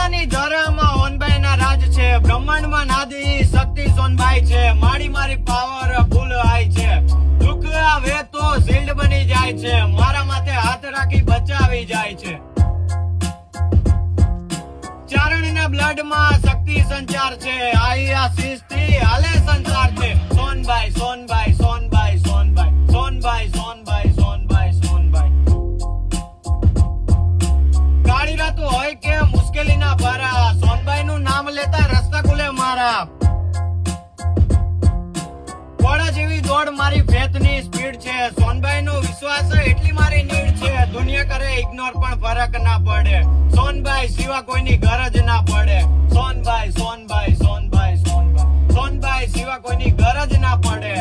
આસમાની ધરામાં ઓનબાઈ ના રાજ છે, બ્રહ્માંડમાં નાદી શક્તિ સોનબાઈ છે, મારી મારી પાવર ફૂલ આઈ છે, દુઃખ આવે તો શિલ્ડ બની જાય છે, મારા માથે હાથ રાખી બચાવી જાય છે, ચારણના બ્લડ માં શક્તિ સંચાર છે, આઈ આશીષ થી હાલે સંસાર છે, સોનબાઈ સોનબાઈ સોનબાઈ સોનબાઈ સોનબાઈ સોનબાઈ સોનબાઈ સોનબાઈ કાળી રાતો હોય કે મુશ્કેલી ના ભારા, સોનબાઈ નું નામ લેતા રસ્તા ખુલે મારા, ઘોડા જેવી દોડ મારી ફેથની સ્પીડ છે, સોનબાઈ નો વિશ્વાસ એટલી મારી નીડ છે, દુનિયા કરે ઇગ્નોર પણ ફરક ના પડે, સોનબાઈ સિવા કોઈની ગરજ ના પડે, સોનબાઈ સોનબાઈ સોનબાઈ સોનબાઈ સોનબાઈ સિવા કોઈની ગરજ ના પડે.